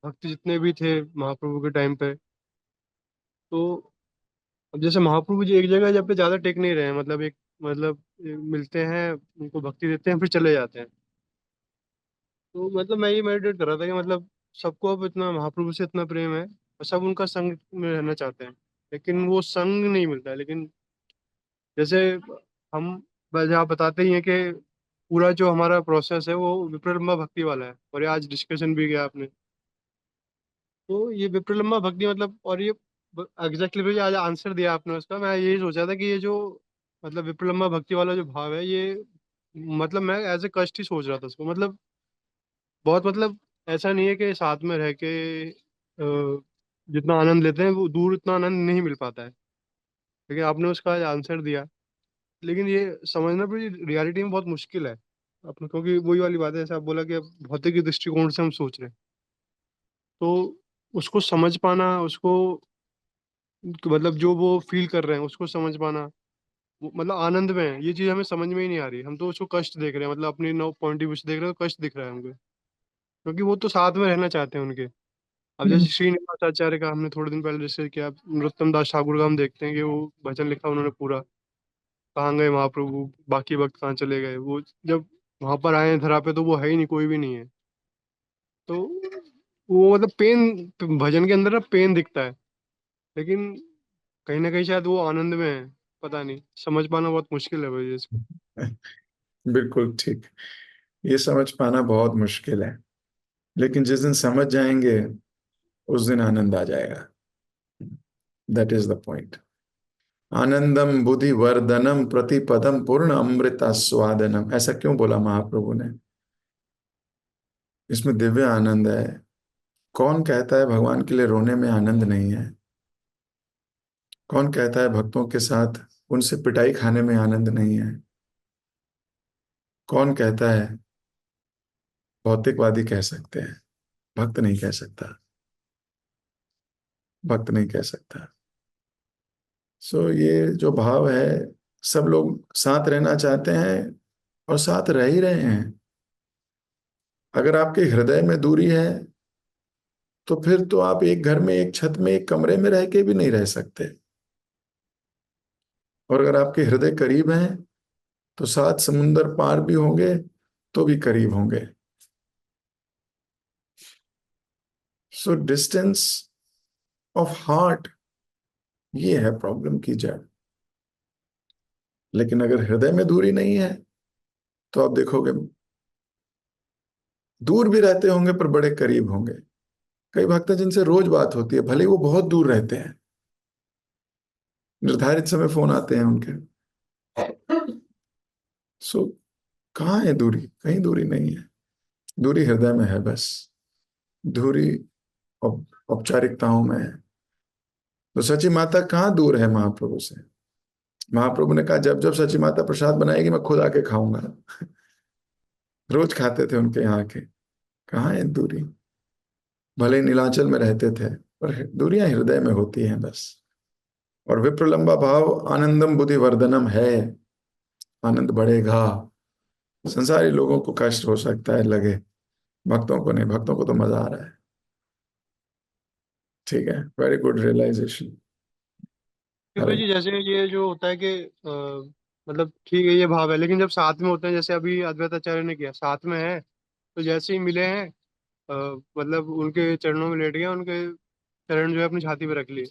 भक्त जितने भी थे महाप्रभु के टाइम पे, तो अब जैसे महाप्रभु जी एक जगह जब पे ज़्यादा टेक नहीं रहे हैं, मतलब मिलते हैं, उनको भक्ति देते हैं, फिर चले जाते हैं। तो मतलब मैं ये मेडिटेट कर रहा था कि मतलब सबको अब इतना महाप्रभु से इतना प्रेम है और सब उनका संग में रहना चाहते हैं, लेकिन वो संग नहीं मिलता है। लेकिन जैसे हम जहाँ बताते ही हैं कि पूरा जो हमारा प्रोसेस है वो विप्रलंबा भक्ति वाला है, और ये आज डिस्कशन भी किया आपने। तो ये विप्रलंबा भक्ति मतलब, और ये एग्जैक्टली मुझे आज आंसर दिया आपने उसका। मैं यही सोचा था कि ये जो मतलब विप्रलंबा भक्ति वाला जो भाव है ये, मतलब मैं एज ए कष्ट ही सोच रहा था उसको। मतलब बहुत मतलब ऐसा नहीं है कि साथ में रह के जितना आनंद लेते हैं वो दूर उतना आनंद नहीं मिल पाता है। लेकिन आपने उसका आज आंसर दिया। लेकिन ये समझना भी रियलिटी में बहुत मुश्किल है अपने, क्योंकि वही वाली बात है जैसे आप बोला कि अब भौतिक दृष्टिकोण से हम सोच रहे हैं। तो उसको समझ पाना, उसको मतलब जो वो फील कर रहे हैं उसको समझ पाना, मतलब आनंद में है, ये चीज हमें समझ में ही नहीं आ रही। हम तो उसको कष्ट देख रहे हैं, मतलब अपनी नो पॉइंट ऑफ व्यू से देख रहे हैं तो कष्ट दिख रहा है हमको, क्योंकि वो तो साथ में रहना चाहते हैं उनके। अब जैसे श्रीनिवास आचार्य का हमने थोड़े दिन पहले जैसे किया, नरोत्तम दास ठाकुर का हम देखते हैं कि वो भजन लिखा उन्होंने पूरा, कहाँ गए महाप्रभु, बाकी वक्त कहाँ चले गए। वो जब वहां पर आए हैं धरा पे तो वो है ही नहीं, कोई भी नहीं है। तो वो मतलब पेन, भजन के अंदर ना पेन दिखता है, लेकिन कहीं ना कहीं शायद वो आनंद में है। पता नहीं, समझ पाना बहुत मुश्किल है भाई इसको। बिल्कुल ठीक। ये समझ पाना बहुत मुश्किल है, लेकिन जिस दिन समझ जाएंगे उस दिन आनंद आ जाएगा। That is the point. आनंदम बुद्धि वर्धनम प्रतिपदम पूर्ण अमृता स्वादनम, ऐसा क्यों बोला महाप्रभु ने? इसमें दिव्य आनंद है। कौन कहता है भगवान के लिए रोने में आनंद नहीं है? कौन कहता है भक्तों के साथ उनसे पिटाई खाने में आनंद नहीं है? कौन कहता है? भौतिकवादी कह सकते हैं, भक्त नहीं कह सकता। भक्त नहीं कह सकता। सो ये जो भाव है, सब लोग साथ रहना चाहते हैं और साथ रह ही रहे हैं। अगर आपके हृदय में दूरी है तो फिर तो आप एक घर में, एक छत में, एक कमरे में रह के भी नहीं रह सकते। और अगर आपके हृदय करीब हैं तो सात समुंदर पार भी होंगे तो भी करीब होंगे। सो डिस्टेंस ऑफ हार्ट, ये है प्रॉब्लम की जड़। लेकिन अगर हृदय में दूरी नहीं है तो आप देखोगे दूर भी रहते होंगे पर बड़े करीब होंगे। कई भक्त हैं जिनसे रोज बात होती है, भले ही वो बहुत दूर रहते हैं, निर्धारित समय फोन आते हैं उनके। सो कहाँ है दूरी? कहीं दूरी नहीं है। दूरी हृदय में है बस। दूरी औपचारिकताओं में है। तो सची माता कहाँ दूर है महाप्रभु से? महाप्रभु ने कहा जब जब सची माता प्रसाद बनाएगी मैं खुद आके खाऊंगा। रोज खाते थे उनके यहाँ के। कहाँ है दूरी? भले ही नीलांचल में रहते थे पर दूरियां हृदय में होती हैं बस। और विप्रलंबा भाव आनंदम बुद्धि वर्धनम है। आनंद बढ़ेगा। संसारी लोगों को कष्ट हो सकता है लगे, भक्तों को नहीं। भक्तों को तो मजा आ रहा है। ठीक है, वेरी गुड रियलाइजेशन। फिर भाई अरे जी जैसे ये जो होता है कि मतलब ठीक है ये भाव है, लेकिन जब साथ में होते हैं जैसे अभी अद्वैत आचार्य ने किया, साथ में है तो जैसे ही मिले हैं अ, मतलब उनके चरणों में लेट गया, उनके चरण जो है अपनी छाती पे रख लिए।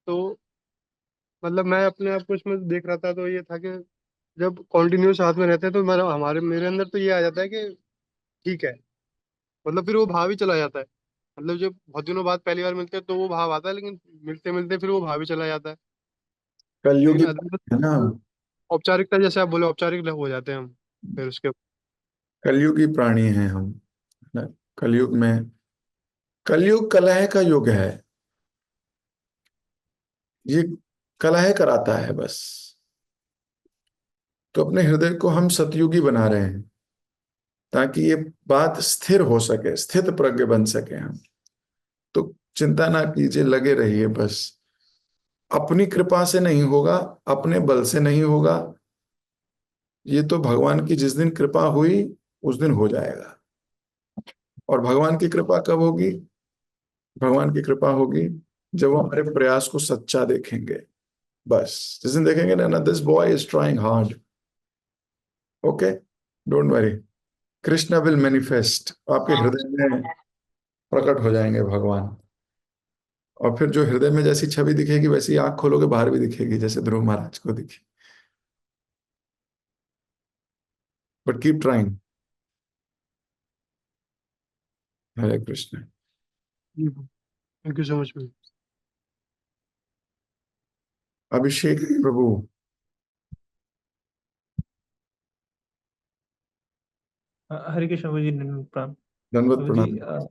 तो मतलब मैं अपने आप को इसमें देख रहा था तो ये था कि जब कंटिन्यू साथ में रहते हैं तो मेरा हमारे मेरे अंदर तो ये आ जाता है कि ठीक है, मतलब फिर वो भाव ही चला जाता है। मतलब जब बहुत दिनों बाद पहली बार मिलते हैं तो वो भाव आता है, लेकिन मिलते मिलते फिर वो भाव ही चला जाता है। लेकिन कलयुगी अद्वैत है ना हम। औपचारिकता, जैसे आप बोले औपचारिक हो जाते हैं हम फिर उसके। कलयुगी प्राणी हैं हम, है ना? कलयुग में, कलयुग कलह का युग है। ये कलह कराता है बस। तो अपने हृदय को हम सतयुगी बना रहे हैं ताकि ये बात स्थिर हो सके, स्थित प्रज्ञ बन सके हम। तो चिंता ना कीजिए, लगे रहिए बस। अपनी कृपा से नहीं होगा, अपने बल से नहीं होगा। ये तो भगवान की जिस दिन कृपा हुई उस दिन हो जाएगा। और भगवान की कृपा कब होगी? भगवान की कृपा होगी जब वो हमारे प्रयास को सच्चा देखेंगे। बस जिस दिन देखेंगे ना, this boy is trying hard, okay, don't worry, Krishna will manifest आपके हृदय में। प्रकट हो जाएंगे भगवान। और फिर जो हृदय में जैसी छवि दिखेगी वैसी आंख खोलोगे बाहर भी दिखेगी, जैसे ध्रुव महाराज को दिखी। But keep trying. Hare Krishna. Thank you so much भाई। अभिषेक प्रभु। हरे कृष्ण प्रभु जी, दंडवत प्रणाम। दंडवत प्रभु जी, प्रणाम।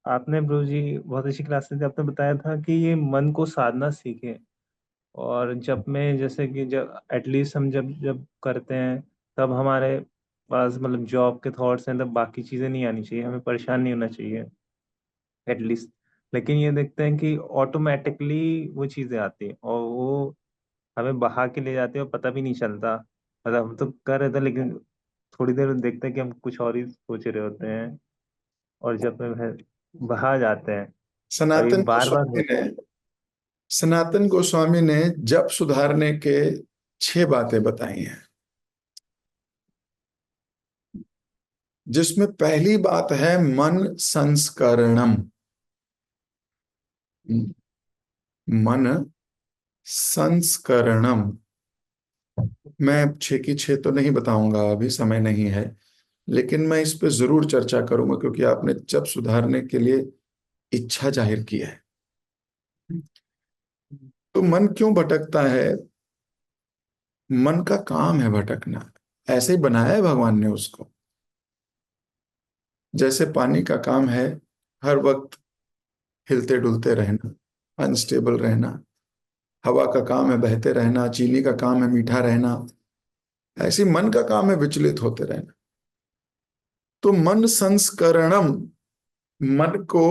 आपने प्रभु जी बहुत अच्छी क्लास में आपने बताया था कि ये मन को साधना सीखे। और जब में जैसे कि जब एटलीस्ट हम जब जब करते हैं तब हमारे पास मतलब जॉब के थॉट्स हैं, तब बाकी चीज़ें नहीं आनी चाहिए, हमें परेशान नहीं होना चाहिए एटलीस्ट। लेकिन ये देखते हैं कि ऑटोमेटिकली वो चीज़ें आती हैं और वो हमें बहा के ले जाते हैं और पता भी नहीं चलता। मतलब हम तो कर रहे थे लेकिन थोड़ी देर में देखते हैं कि हम कुछ और ही सोच रहे होते हैं, और जब में बहा जाते हैं। और ये सनातन बार बार गोस्वामी होता ने सनातन गोस्वामी ने जप सुधारने के 6 बातें बताई हैं, जिसमें पहली बात है मन संस्करणम। मन संस्करणम। मैं 6 की 6 तो नहीं बताऊंगा, अभी समय नहीं है, लेकिन मैं इस पे जरूर चर्चा करूंगा क्योंकि आपने जप सुधारने के लिए इच्छा जाहिर की है। है। तो मन क्यों भटकता है? मन का काम है भटकना, ऐसे ही बनाया है भगवान ने उसको। जैसे पानी का काम है हर वक्त हिलते डुलते रहना, अनस्टेबल रहना। हवा का काम है बहते रहना, चीनी का काम है मीठा रहना। ऐसी मन का काम है विचलित होते रहना। तो मन संस्करणम, मन को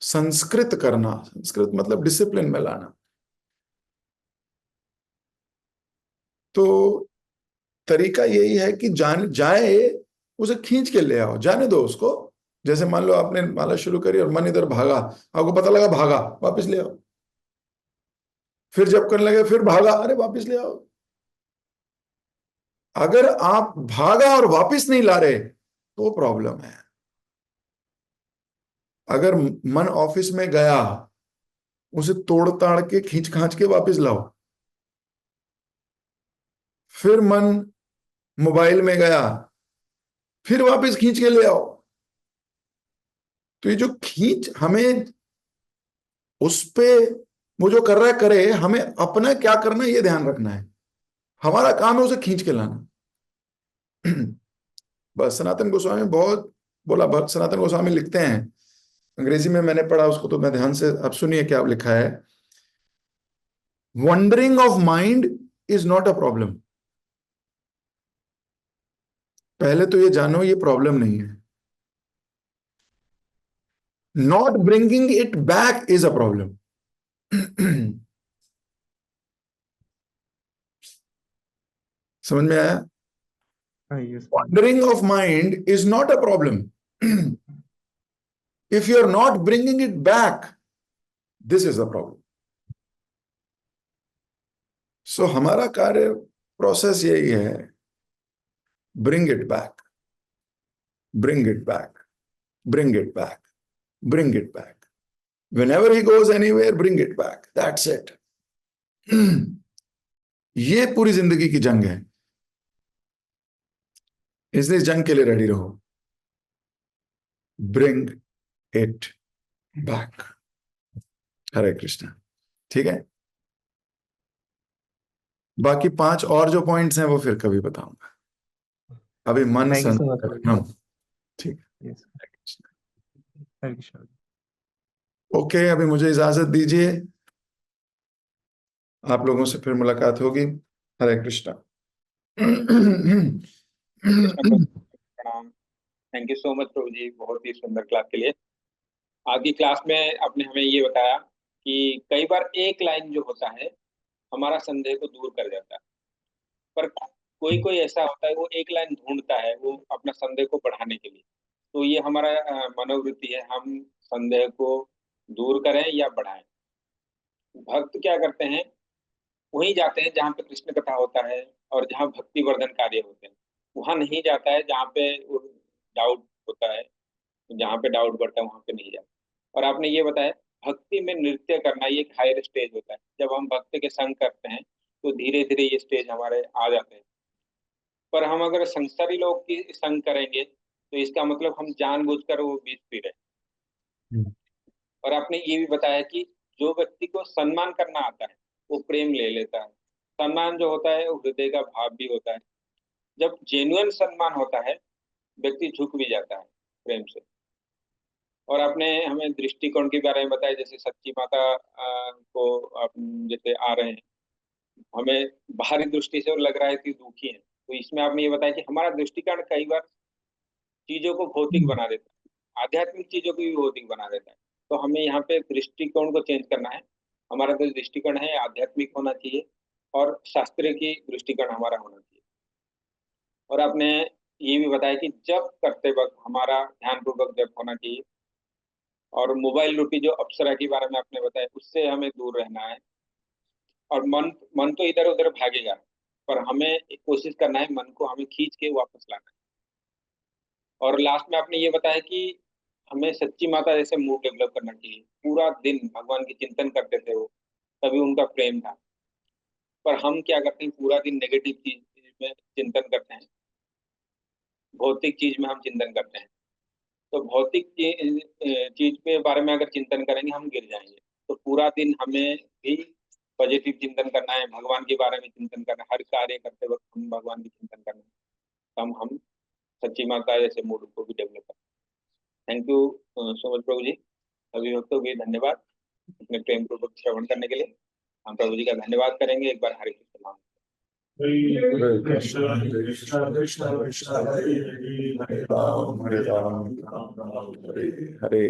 संस्कृत करना। संस्कृत मतलब डिसिप्लिन में लाना। तो तरीका यही है कि जान जाए, उसे खींच के ले आओ, जाने दो उसको। जैसे मान लो आपने माला शुरू करी और मन इधर भागा, आपको पता लगा भागा, वापस ले आओ। फिर जब करने लगे फिर भागा, अरे वापस ले आओ। अगर आप भागा और वापस नहीं ला रहे तो प्रॉब्लम है। अगर मन ऑफिस में गया, उसे तोड़ ताड़ के खींच खांच के वापस लाओ। फिर मन मोबाइल में गया, फिर वापस खींच के ले आओ। तो ये जो खींच हमें उस पे, वो जो कर रहा है करे, हमें अपना क्या करना है ये ध्यान रखना है। हमारा काम है उसे खींच के लाना। बस सनातन गोस्वामी बहुत बोला, सनातन गोस्वामी लिखते हैं, अंग्रेजी में मैंने पढ़ा उसको तो मैं ध्यान से, अब सुनिए क्या लिखा है। Wondering of mind is not a problem. पहले तो ये जानो ये प्रॉब्लम नहीं है। Not bringing it back is a problem. समझ में आया? हाँ, ये सही है। Wandering of mind is not a problem. If you are not bringing it back, this is a problem. So हमारा कार्य प्रोसेस यही है, bring it back, bring it back, bring it back, bring it back. Whenever he goes anywhere, bring it back. That's it. ये पूरी जिंदगी की जंग है, इसलिए इस जंग के लिए रेडी रहो। Bring it back. हरे कृष्णा। ठीक है, बाकी 5 और जो पॉइंट्स हैं वो फिर कभी बताऊंगा। अभी मन thank you so much. Sankalanam. ठीक यस। है। हरे कृष्ण। ओके, अभी मुझे इजाजत दीजिए, आप लोगों से फिर मुलाकात होगी। हरे कृष्णा। कृष्ण प्रभु, प्रणाम। थैंक यू सो मच प्रभु जी, बहुत ही सुंदर क्लास के लिए। आज की क्लास में आपने हमें ये बताया कि कई बार एक लाइन जो होता है हमारा संदेह को दूर कर देता है, पर कोई कोई ऐसा होता है वो एक लाइन ढूंढता है वो अपना संदेह को बढ़ाने के लिए। तो ये हमारा मनोवृत्ति है, हम संदेह को दूर करें या बढ़ाएं। भक्त क्या करते हैं, वहीं जाते हैं जहाँ पे कृष्ण कथा होता है और जहाँ भक्ति वर्धन कार्य होते हैं। वहां नहीं जाता है जहाँ पे डाउट होता है, जहाँ पे डाउट बढ़ता है वहां पे नहीं जाता। और आपने ये बताया भक्ति में नृत्य करना ये एक हायर स्टेज होता है। जब हम भक्ति के संग करते हैं तो धीरे धीरे ये स्टेज हमारे आ जाते हैं। पर हम अगर संसारी लोग की संग करेंगे तो इसका मतलब हम जानबूझकर वो बीज पी रहे हैं। और आपने ये भी बताया कि जो व्यक्ति को सम्मान करना आता है वो प्रेम ले लेता है। सम्मान जो होता है वो हृदय का भाव भी होता है। जब जेन्युइन सम्मान होता है व्यक्ति झुक भी जाता है प्रेम से। और आपने हमें दृष्टिकोण के बारे में बताया, जैसे सच्ची माता को आप जैसे आ रहे हैं, हमें बाहरी दृष्टि से लग रहा है कि दुखी है, तो इसमें आपने ये बताया कि हमारा दृष्टिकोण कई बार चीजों को भौतिक बना देता है, आध्यात्मिक चीजों को भी भौतिक बना देता है। तो हमें यहाँ पे दृष्टिकोण को चेंज करना है। हमारा जो दृष्टिकोण है आध्यात्मिक होना चाहिए और शास्त्रीय की दृष्टिकोण हमारा होना चाहिए। और आपने ये भी बताया कि जब करते वक्त हमारा ध्यानपूर्वक जप होना चाहिए। और मोबाइल रूपी जो अप्सरा के बारे में आपने बताया उससे हमें दूर रहना है। और मन मन तो इधर उधर भागेगा, पर हमें एक कोशिश करना है मन को हमें खींच के वापस लाना है। और लास्ट में आपने ये बताया कि हमें सच्ची माता जैसे मूड डेवलप करना चाहिए। पूरा दिन भगवान की चिंतन करते थे वो, तभी उनका प्रेम था। पर हम क्या करते हैं, पूरा दिन नेगेटिव चीज में चिंतन करते हैं, भौतिक चीज में हम चिंतन करते हैं। तो भौतिक चीज के बारे में अगर चिंतन करेंगे हम गिर जाएंगे। तो पूरा दिन हमें भी पॉजिटिव चिंतन करना है, भगवान के बारे में चिंतन करना है। हर कार्य करते वक्त हम भगवान की चिंतन करना है, तब हम सच्ची माता जैसे मूड को भी डेवलप करते हैं। थैंक यू सो मच प्रभु जी। अभिभक्तों भी धन्यवाद अपने प्रेम पूर्वक श्रवण करने के लिए। हम प्रभु जी का धन्यवाद करेंगे। एक बार हरे कृष्ण नाम। हरे कृष्णा कृष्णा कृष्णा कृष्णा हरे हरे, हरे राम हरे राम राम राम हरे हरे।